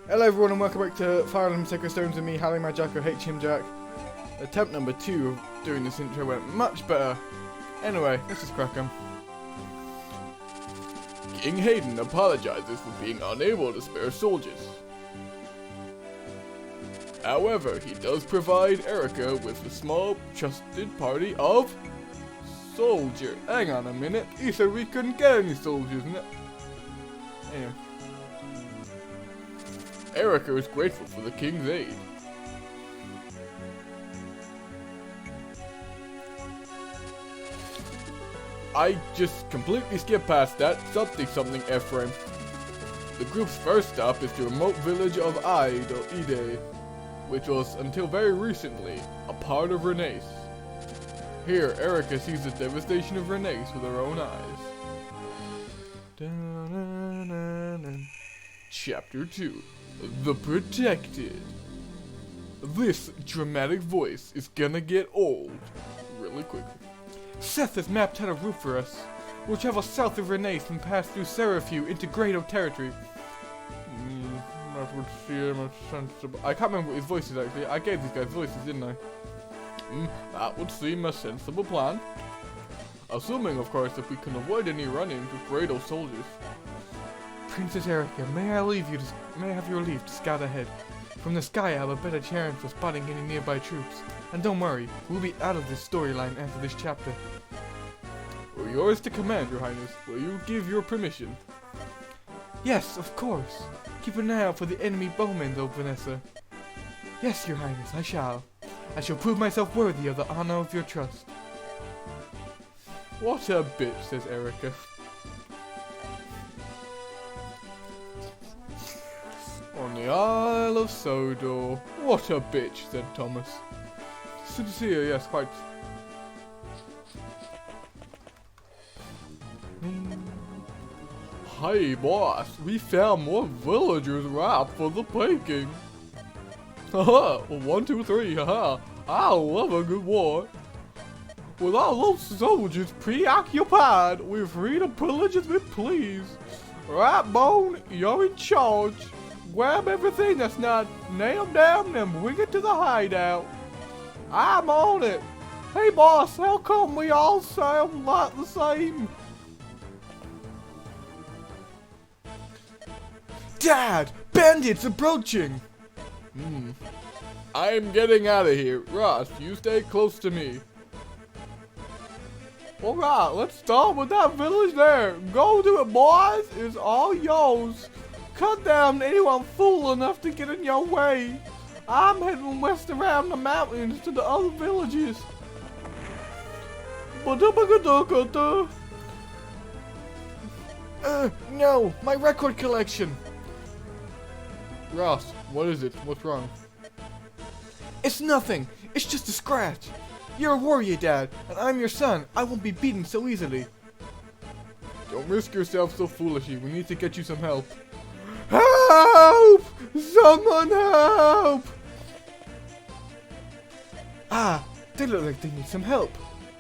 Hello everyone and welcome back to Fire Emblem Sacred Stones and me, Hallie my Jack or HM Jack. Attempt number 2 of doing this intro went much better. Anyway, let's just crack 'em. King Hayden apologizes for being unable to spare soldiers. However, he does provide Eirika with a small, trusted party of soldiers. Hang on a minute, he said we couldn't get any soldiers, isn't it? Anyway. Eirika is grateful for the king's aid. I just completely skipped past that. Something Ephraim. The group's first stop is the remote village of Ide, which was, until very recently, a part of Renais. Here, Eirika sees the devastation of Renais with her own eyes. Chapter 2. The Protected. This dramatic voice is gonna get old really quickly. Seth has mapped out a route for us. We'll travel south of Renais and pass through Seraphiu into Grado territory. That would seem sensible. I can't remember what his voice is actually. I gave these guys voices, didn't I? That would seem a sensible plan. Assuming, of course, if we can avoid any run-ins with Grado soldiers. Princess Eirika, may I have your leave to scout ahead? From the sky, I have a better chance for spotting any nearby troops. And don't worry, we'll be out of this storyline after this chapter. We're yours to command, Your Highness. Will you give your permission? Yes, of course. Keep an eye out for the enemy bowmen, though, Vanessa. Yes, Your Highness, I shall. I shall prove myself worthy of the honor of your trust. What a bitch, says Eirika. On the Isle of Sodor. What a bitch, said Thomas. Sincere, yes, quite. Hey boss, we found more villagers ripe for the picking. Haha, 1, 2, 3, haha. I love a good war. With all those soldiers preoccupied, we're free to pillage as we please. Right, Bone, you're in charge. Grab everything that's not nailed down and bring it to the hideout. I'm on it. Hey boss, how come we all sound like the same? Dad! Bandits approaching! I'm getting out of here. Ross, you stay close to me. Alright, let's start with that village there. Go to it, boys. It's all yours. Cut down anyone fool enough to get in your way. I'm heading west around the mountains to the other villages. No, my record collection. Ross, what is it? What's wrong? It's nothing. It's just a scratch. You're a warrior, Dad, and I'm your son. I won't be beaten so easily. Don't risk yourself so foolishly. We need to get you some help. Help! Someone help! Ah, they look like they need some help.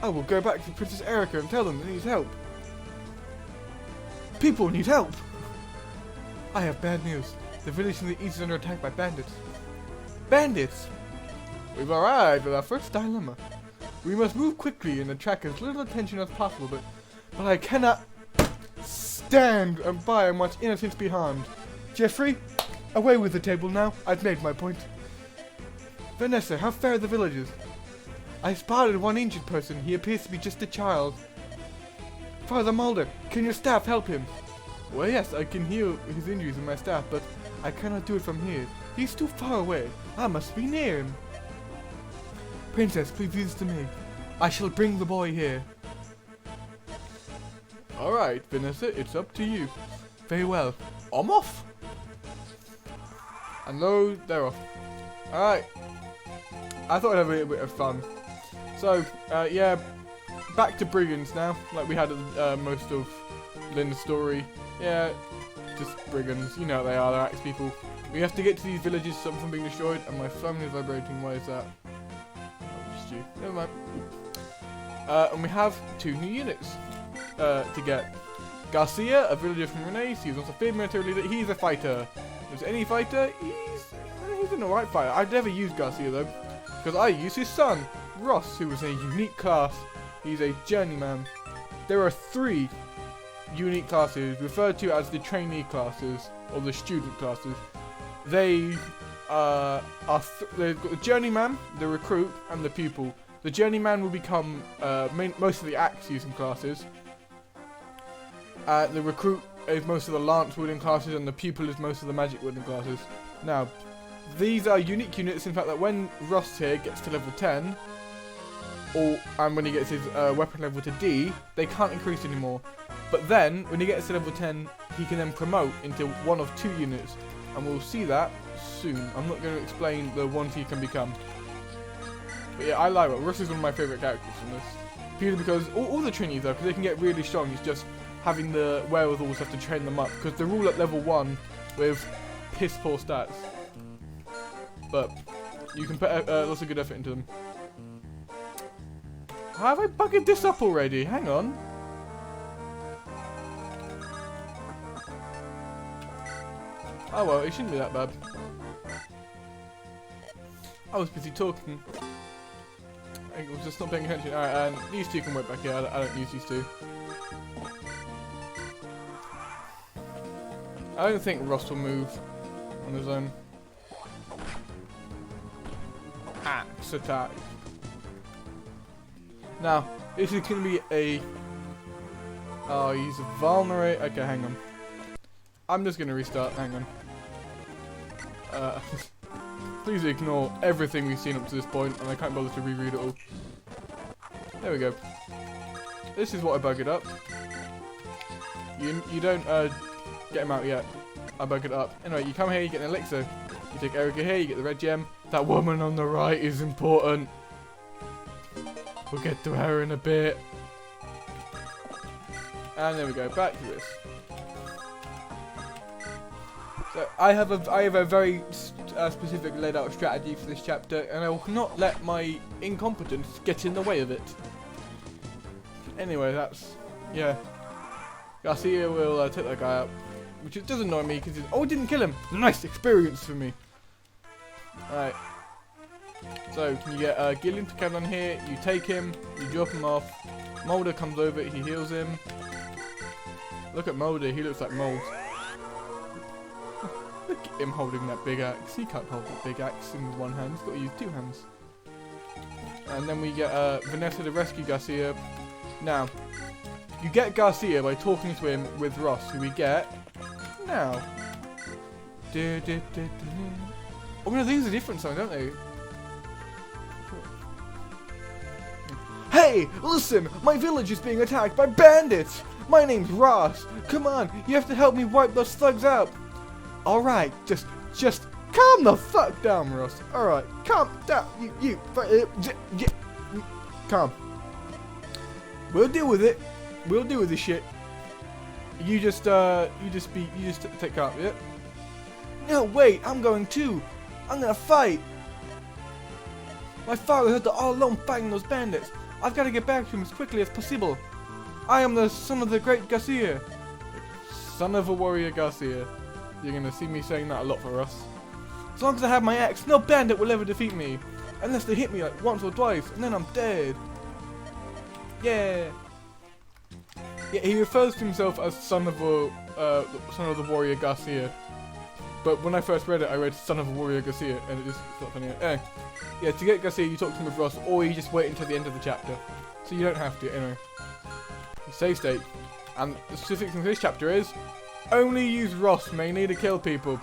I will go back to Princess Eirika and tell them they need help. People need help! I have bad news. The village in the east is under attack by bandits. Bandits! We've arrived at our first dilemma. We must move quickly and attract as little attention as possible, but I cannot stand by and watch innocents be harmed. Jeffrey, away with the table now. I've made my point. Vanessa, how fare the villagers? I spotted one injured person. He appears to be just a child. Father Moulder, can your staff help him? Well, yes, I can heal his injuries with my staff, but I cannot do it from here. He's too far away. I must be near him. Princess, please leave this to me. I shall bring the boy here. Alright, Vanessa, it's up to you. Very well. I'm off. I know they're off. Alright. I thought I'd have a little bit of fun. So, yeah, back to brigands now, like we had most of Lynn's story. Yeah, just brigands, you know what they are, they're axe people. We have to get to these villages, some from being destroyed, and my phone is vibrating, why is that? Oh, just you. Never mind. And we have 2 new units to get. Garcia, a villager from Renais, he's also a military leader, he's a fighter. As any fighter, he's an alright fighter. I'd never use Garcia though, because I use his son, Ross, who is a unique class. He's a journeyman. There are 3 unique classes referred to as the trainee classes or the student classes. They've got the journeyman, the recruit, and the pupil. The journeyman will become most of the axe using classes. The recruit is most of the lance wielding classes, and the pupil is most of the magic wielding classes. Now, these are unique units in fact that when Ross here gets to level 10, and when he gets his weapon level to D, they can't increase anymore. But then, when he gets to level 10, he can then promote into one of 2 units. And we'll see that soon. I'm not going to explain the ones he can become. But yeah, I like it. Ross is one of my favourite characters from this. Purely because, all the trainees though, because they can get really strong, it's just having the wherewithal to have to train them up. Because they're all at level 1 with piss poor stats. But, you can put lots of good effort into them. Have I bugged this up already? Hang on. Oh well, it shouldn't be that bad. I was busy talking. I was just not paying attention. Alright, these 2 can work back here. I don't use these 2. I don't think Ross will move on his own. Axe attack. Now, this is going to be a... Oh, he's vulnerable. Okay, hang on. I'm just going to restart. Hang on. Please ignore everything we've seen up to this point, and I can't bother to reread it all. There we go. This is what I buggered up. You don't get him out yet. I buggered it up. Anyway, you come here, you get an elixir. You take Eirika here, you get the red gem. That woman on the right is important. We'll get to her in a bit. And there we go, back to this. So I have a very specific laid out strategy for this chapter, and I will not let my incompetence get in the way of it. Anyway, yeah. Garcia will take that guy out, which it does annoy me because it didn't kill him. Nice experience for me. Alright. So can you get Gillian to come down here? You take him, you drop him off. Moulder comes over, he heals him. Look at Moulder, he looks like mold. Look at him holding that big axe. He can't hold that big axe in one hand. He's got to use 2 hands. And then we get Vanessa to rescue Garcia. Now, you get Garcia by talking to him with Ross, who we get now. Oh no, these are different songs, don't they? Hey, listen! My village is being attacked by bandits! My name's Ross! Come on, you have to help me wipe those thugs out! Alright, just calm the fuck down, Ross. Alright, calm down. Calm. We'll deal with it. We'll deal with this shit. You just take calm, yeah? No, wait, I'm going too. I'm gonna fight. My father had to all alone fighting those bandits. I've got to get back to him as quickly as possible. I am the son of the great Garcia. Son of a warrior Garcia. You're going to see me saying that a lot for us. As long as I have my axe, no bandit will ever defeat me. Unless they hit me like once or twice, and then I'm dead. Yeah. Yeah, he refers to himself as son of the warrior Garcia. But when I first read it, I read son of a warrior Garcia, and it's not funny. Anyway, yeah, to get Garcia, you talk to him with Ross, or you just wait until the end of the chapter. So you don't have to, anyway. Save state. And the specific thing for this chapter is, only use Ross mainly to kill people.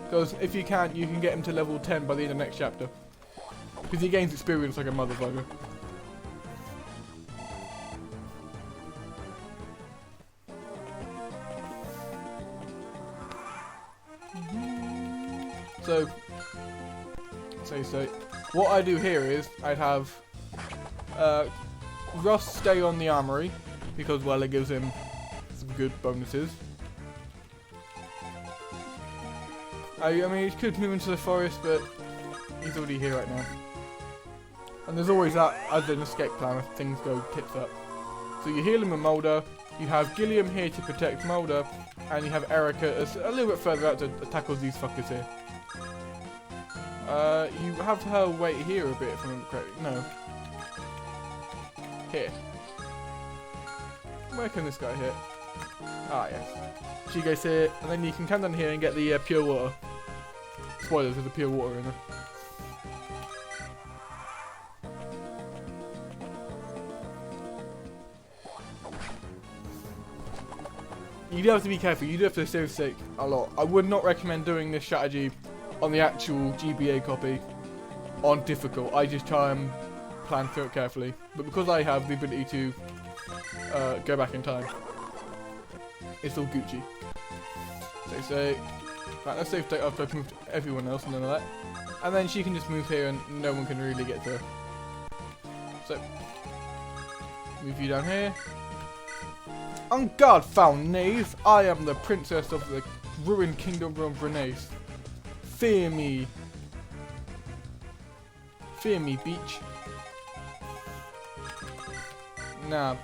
Because if you can't, you can get him to level 10 by the end of the next chapter. Because he gains experience like a motherfucker. So, save state. What I do here is, I'd have Ross stay on the armory, because, well, it gives him some good bonuses. I mean, he could move into the forest, but he's already here right now. And there's always that as an escape plan if things go tits up. So you heal him with Moulder, you have Gilliam here to protect Moulder, And you have Eirika as a little bit further out to tackle these fuckers here. You have her wait here a bit, if I remember correctly. No. Here. Where can this guy hit? Ah, yes. She goes here, and then you can come down here and get the pure water. Spoilers, there's a pure water in her. You do have to be careful, you do have to save stake a lot. I would not recommend doing this strategy on the actual GBA copy on difficult. I just try and plan through it carefully. But because I have the ability to go back in time, it's all Gucci. So say, right, let's save state after I've moved everyone else and none of that. And then she can just move here and no one can really get to her. So, move you down here. On guard, foul knave! I am the princess of the ruined kingdom of Renais. Fear me. Fear me, beach. Now,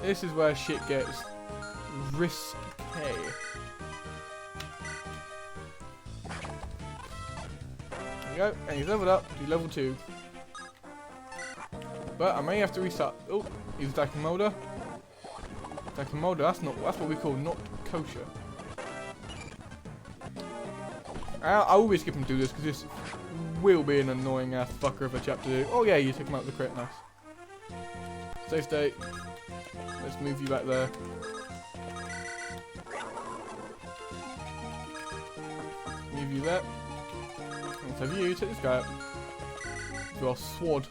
this is where shit gets risky. There you go, and he's leveled up to level 2. But I may have to restart. Oh, he's attacking Moulder. Attacking Moulder, that's what we call not kosher. I always skip him do this because this will be an annoying ass fucker of a chapter to do. Oh yeah, you took him out with the crit, nice. Save state. Let's move you back there. Move you there. Let's have you take this guy out. Your sword.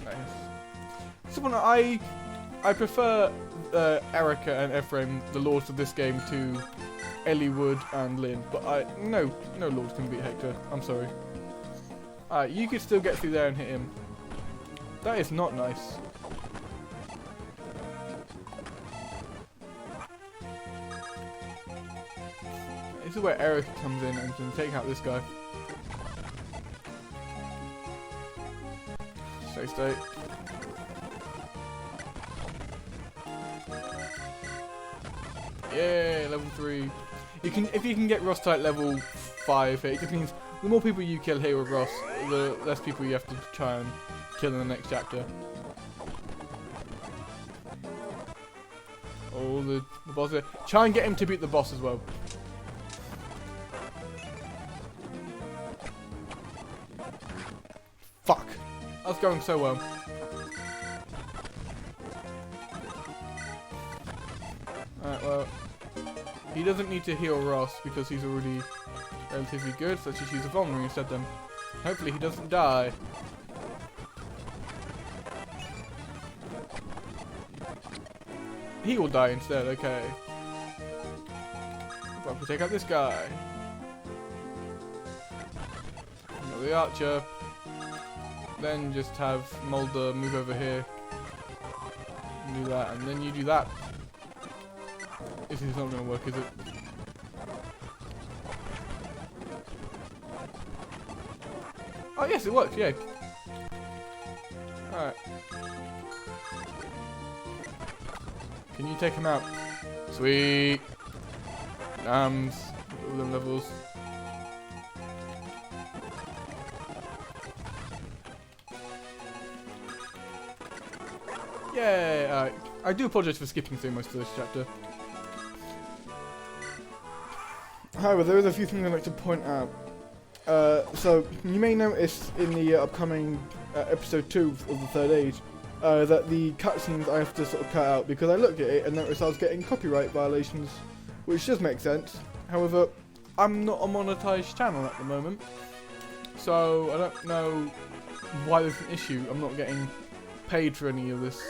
Nice. Someone I prefer Eirika and Ephraim, the lords of this game, to Eliwood and Lynn, but no lord can beat Hector. I'm sorry. Alright, you could still get through there and hit him. That is not nice. This is where Eirika comes in and can take out this guy. Stay state. Yeah, level 3. If you can get Ross type level 5 here, it just means the more people you kill here with Ross, the less people you have to try and kill in the next chapter. Oh, the boss here. Try and get him to beat the boss as well. Fuck. That's going so well. Alright, well. He doesn't need to heal Ross because he's already relatively good, so let's just use a vulnerable instead then. Hopefully he doesn't die. He will die instead, okay. Well, we'll take out this guy. Got the archer. Then just have Moulder move over here. Do that, and then you do that. This is not going to work, is it? Oh yes, it works, yeah. Alright. Can you take him out? Sweet. All them levels. Yay! Alright. I do apologize for skipping through most of this chapter. However, there is a few things I'd like to point out. So, you may notice in the upcoming episode 2 of the Third Age that the cutscenes I have to sort of cut out because I looked at it and noticed I was getting copyright violations, which does make sense. However, I'm not a monetized channel at the moment, so I don't know why there's an issue. I'm not getting paid for any of this.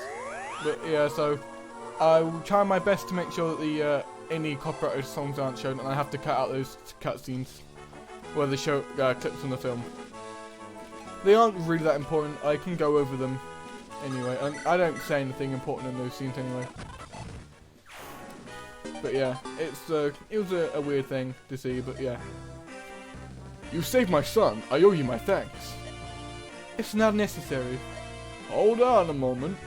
But yeah, so I will try my best to make sure that the any copyrighted songs aren't shown, and I have to cut out those cutscenes where they show clips from the film. They aren't really that important. I can go over them anyway, and I don't say anything important in those scenes anyway. But yeah, it was a weird thing to see, but yeah. You saved my son. I owe you my thanks. It's not necessary. Hold on a moment.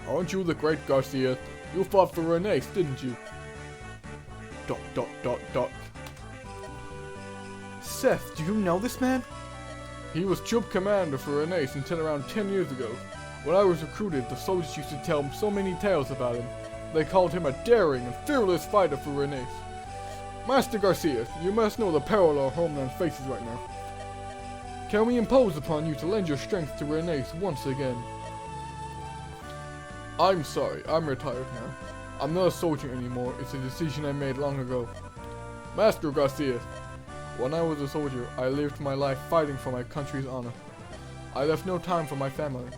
Aren't you the great Garcia? You fought for Renais, didn't you? ... Seth, do you know this man? He was troop commander for Renais until around 10 years ago. When I was recruited, the soldiers used to tell so many tales about him. They called him a daring and fearless fighter for Renais. Master Garcia, you must know the peril our homeland faces right now. Can we impose upon you to lend your strength to Renais once again? I'm sorry, I'm retired now. I'm not a soldier anymore, it's a decision I made long ago. Master Garcia, when I was a soldier, I lived my life fighting for my country's honor. I left no time for my family.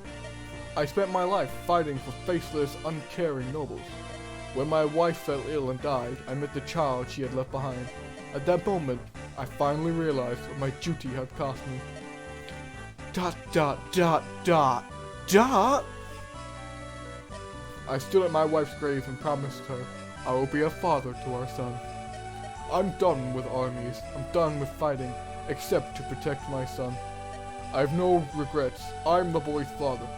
I spent my life fighting for faceless, uncaring nobles. When my wife fell ill and died, I met the child she had left behind. At that moment, I finally realized what my duty had cost me. ... I stood at my wife's grave and promised her I will be a father to our son. I'm done with armies, I'm done with fighting, except to protect my son. I have no regrets, I'm the boy's father.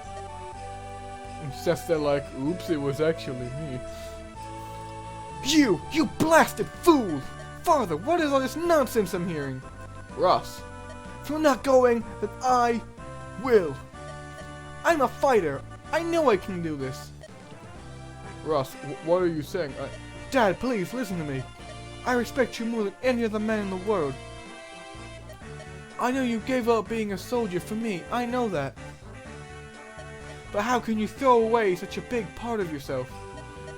And Seth said like, oops, it was actually me. You blasted fool! Father, what is all this nonsense I'm hearing? Ross. If you're not going, then I will. I'm a fighter. I know I can do this. Ross, what are you saying? Dad, please listen to me. I respect you more than any other man in the world. I know you gave up being a soldier for me. I know that. But how can you throw away such a big part of yourself?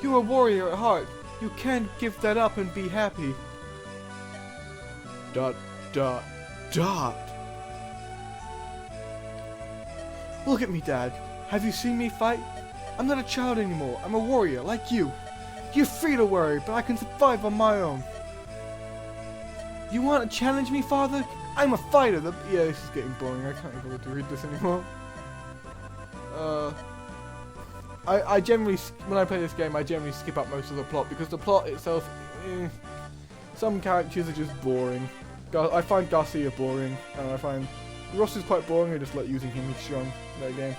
You're a warrior at heart. You can't give that up and be happy. ... Look at me, Dad. Have you seen me fight? I'm not a child anymore. I'm a warrior, like you. You're free to worry, but I can survive on my own. You want to challenge me, Father? I'm a fighter. Yeah, this is getting boring. I can't bother to read this anymore. I generally, when I play this game, I generally skip out most of the plot because the plot itself, some characters are just boring. I find Garcia boring, and I find Ross is quite boring. I just like using him. He's strong in that game.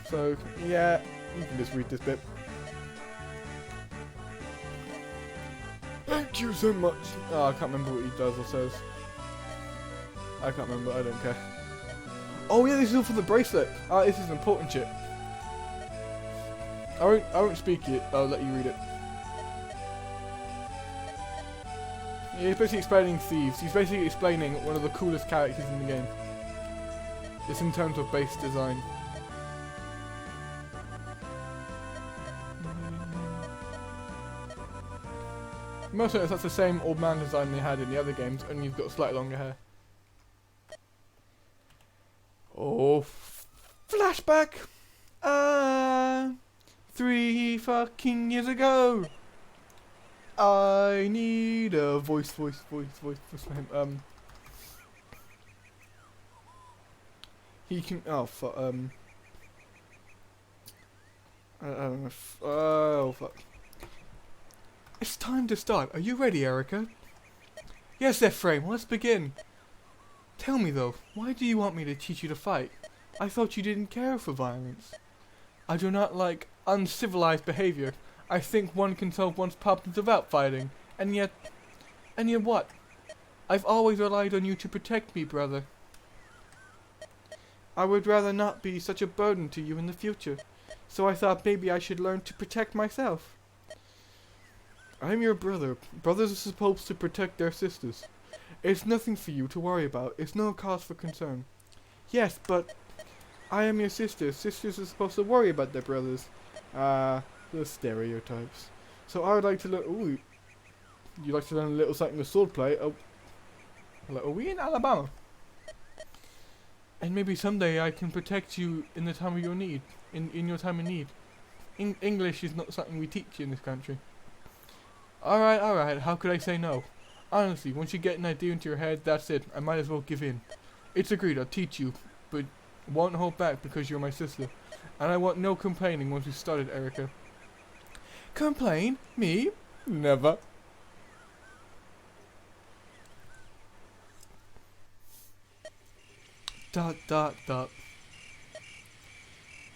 So yeah, you can just read this bit. Thank you so much. Oh, I can't remember what he does or says. I can't remember. I don't care. Oh yeah, this is all for the bracelet. This is important shit. I won't speak it. I'll let you read it. Yeah, he's basically explaining thieves. He's basically explaining one of the coolest characters in the game. Just in terms of base design. Most of it, that's the same old man design they had in the other games, only you've got slightly longer hair. Oh, flashback! 3 fucking years ago! I need a voice for him. He can, oh fuck, oh fuck. It's time to start. Are you ready, Eirika? Yes, Ephraim, let's begin. Tell me though, why do you want me to teach you to fight? I thought you didn't care for violence. I do not like uncivilized behavior. I think one can solve one's problems without fighting. And yet what? I've always relied on you to protect me, brother. I would rather not be such a burden to you in the future. So I thought maybe I should learn to protect myself. I'm your brother. Brothers are supposed to protect their sisters. It's nothing for you to worry about. It's no cause for concern. Yes, but I am your sister. Sisters are supposed to worry about their brothers. The stereotypes. So I would like to learn... Ooh. You'd like to learn a little something with swordplay? Oh. Like, are we in Alabama? And maybe someday I can protect you in the time of your need. In your time of need. English is not something we teach in this country. Alright, how could I say no? Honestly, once you get an idea into your head, that's it. I might as well give in. It's agreed, I'll teach you, but won't hold back because you're my sister. And I want no complaining once we started, Eirika. Complain? Me? Never.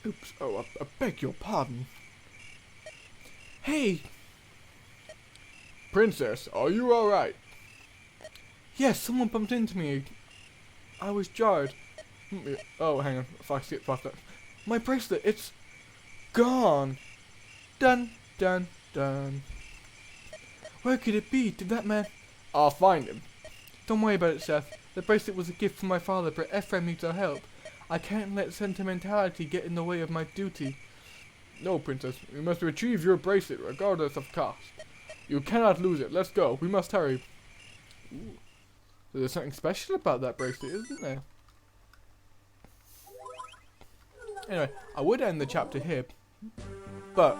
Oops, oh, I beg your pardon. Hey! Princess, are you alright? Yes, someone bumped into me. I was jarred. Oh, hang on, if I skip past that. My bracelet, it's gone. Dun, dun, dun. Where could it be? Did that man... I'll find him. Don't worry about it, Seth. The bracelet was a gift from my father, but Ephraim needs our help. I can't let sentimentality get in the way of my duty. No, Princess, we must retrieve your bracelet regardless of cost. You cannot lose it. Let's go. We must hurry. Ooh. There's something special about that bracelet, isn't there? Anyway, I would end the chapter here, but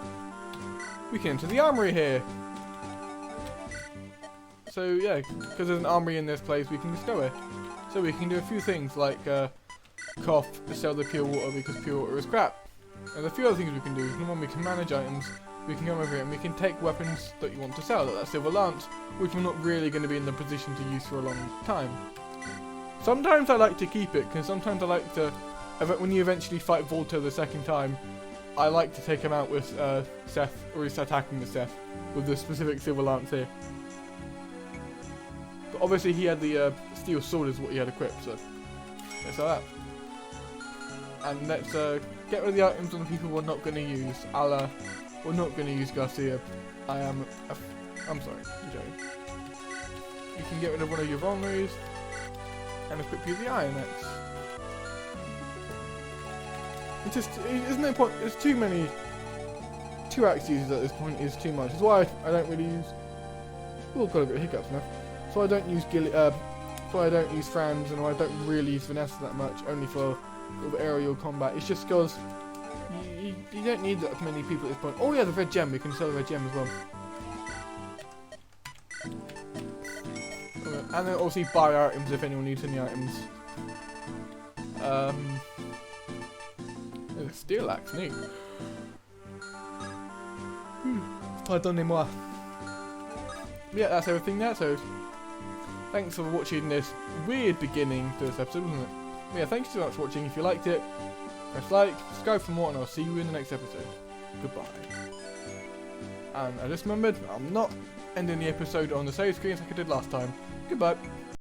we can enter the armory here. So yeah, because there's an armory in this place, we can just go here. So we can do a few things like cough, sell the pure water because pure water is crap. There's a few other things we can do. One, we can manage items. We can come over here and we can take weapons that you want to sell, like that silver lance, which we're not really going to be in the position to use for a long time. Sometimes I like to keep it, because sometimes I like to, when you eventually fight Volta the second time, I like to take him out with Seth, or he's attacking with Seth, with the specific silver lance here. But obviously he had the steel sword is what he had equipped, so let's sell that. And let's get rid of the items on the people we're not going to use. We're not going to use Garcia. I'm sorry, I'm joking. You can get rid of one of your vulneraries and equip you the Iron Axe. It's just, there's no point, there's too many, 2 axe users at this point is too much. That's why I don't really use, oh, got a bit of hiccups now. So I don't use so I don't use Franz, and I don't really use Vanessa that much, only for sort of aerial combat. It's just because you don't need that many people at this point. Oh yeah, the red gem, we can sell the red gem as well. Okay. And then obviously buy items if anyone needs any items. Steel axe, neat. Pardonnez-moi. Yeah, that's everything there, so thanks for watching this weird beginning to this episode, wasn't it? Yeah, thanks so much for watching. If you liked it, press like, subscribe for more, and I'll see you in the next episode. Goodbye. And I just remembered, I'm not ending the episode on the save screen like I did last time. Goodbye.